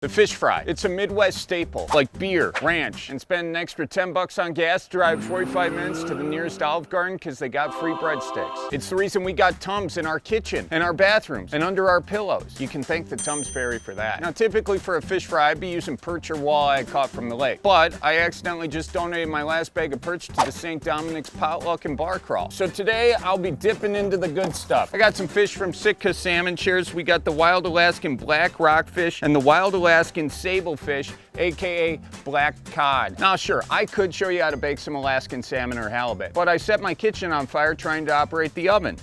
The fish fry. It's a Midwest staple, like beer, ranch, and spend an extra $10 on gas, drive 45 minutes to the nearest Olive Garden because they got free breadsticks. It's the reason we got Tums in our kitchen, and our bathrooms, and under our pillows. You can thank the Tums Ferry for that. Now, typically for a fish fry, I'd be using perch or walleye I caught from the lake, but I accidentally just donated my last bag of perch to the St. Dominic's Potluck and Bar Crawl. So today, I'll be dipping into the good stuff. I got some fish from Sitka Salmon Shares. We got the Wild Alaskan Black Rockfish and the Wild Alaskan Sablefish, aka black cod. Now sure, I could show you how to bake some Alaskan salmon or halibut, but I set my kitchen on fire trying to operate the oven.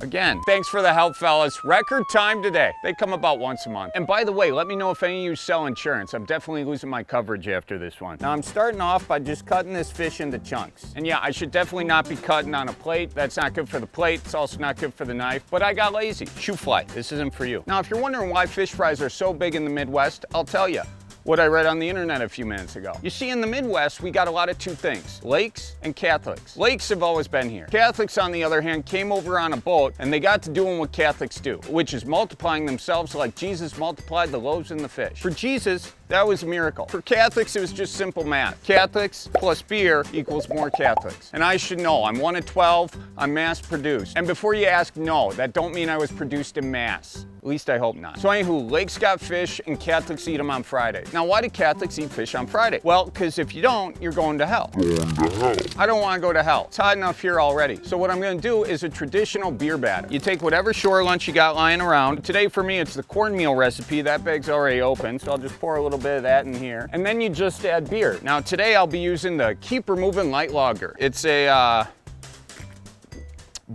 Again, thanks for the help, fellas. Record time today. They come about once a month. And by the way, let me know if any of you sell insurance. I'm definitely losing my coverage after this one. Now I'm starting off by just cutting this fish into chunks. And yeah, I should definitely not be cutting on a plate. That's not good for the plate. It's also not good for the knife, but I got lazy. Shoe fly, this isn't for you. Now, if you're wondering why fish fries are so big in the Midwest, I'll tell you what I read on the internet a few minutes ago. You see, in the Midwest, we got a lot of two things: lakes and Catholics. Lakes have always been here. Catholics, on the other hand, came over on a boat and they got to doing what Catholics do, which is multiplying themselves like Jesus multiplied the loaves and the fish. For Jesus, that was a miracle. For Catholics, it was just simple math. Catholics plus beer equals more Catholics. And I should know, I'm 1 of 12, I'm mass produced. And before you ask, no, that don't mean I was produced in mass. At least I hope not. So anywho, lakes got fish and Catholics eat them on Friday. Now, why do Catholics eat fish on Friday? Well, because if you don't, you're going to hell. I don't want to go to hell. It's hot enough here already. So what I'm going to do is a traditional beer batter. You take whatever shore lunch you got lying around. Today for me, it's the cornmeal recipe. That bag's already open, so I'll just pour a little bit of that in here. And then you just add beer. Now today I'll be using the Keep Removing Light Lager. It's a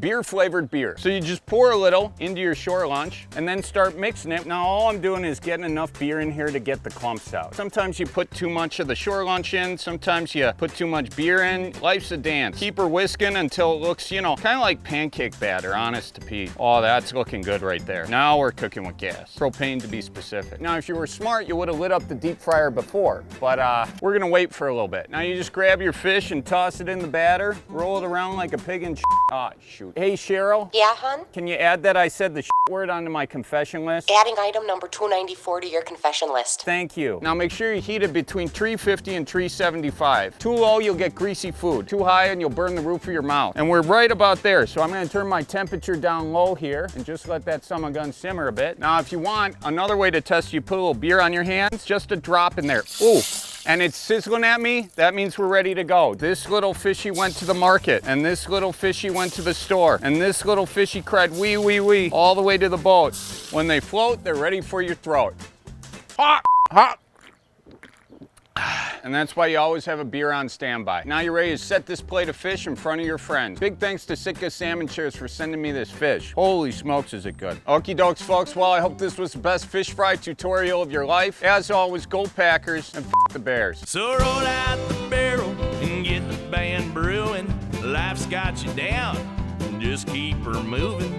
beer flavored beer. So you just pour a little into your shore lunch and then start mixing it. Now all I'm doing is getting enough beer in here to get the clumps out. Sometimes you put too much of the shore lunch in, sometimes you put too much beer in. Life's a dance. Keep her whisking until it looks, you know, kind of like pancake batter, honest to Pete. Oh, that's looking good right there. Now we're cooking with gas. Propane to be specific. Now if you were smart, you would have lit up the deep fryer before, but we're gonna wait for a little bit. Now you just grab your fish and toss it in the batter, roll it around like a pig in ah, shoot. Hey, Sheryl? Yeah, hon? Can you add that I said the word onto my confession list? Adding item number 294 to your confession list. Thank you. Now make sure you heat it between 350 and 375. Too low, you'll get greasy food. Too high, and you'll burn the roof of your mouth. And we're right about there, so I'm gonna turn my temperature down low here and just let that son of a gun simmer a bit. Now, if you want, another way to test, you put a little beer on your hands, just a drop in there. Ooh. And it's sizzling at me, that means we're ready to go. This little fishy went to the market, and this little fishy went to the store, and this little fishy cried wee, wee, wee, all the way to the boat. When they float, they're ready for your throat. Hot, hot. And that's why you always have a beer on standby. Now you're ready to set this plate of fish in front of your friends. Big thanks to Sitka Salmon Shares for sending me this fish. Holy smokes, is it good. Okie dokes, folks. Well, I hope this was the best fish fry tutorial of your life. As always, go Packers and f the Bears. So roll out the barrel and get the band brewing. Life's got you down, just keep her moving.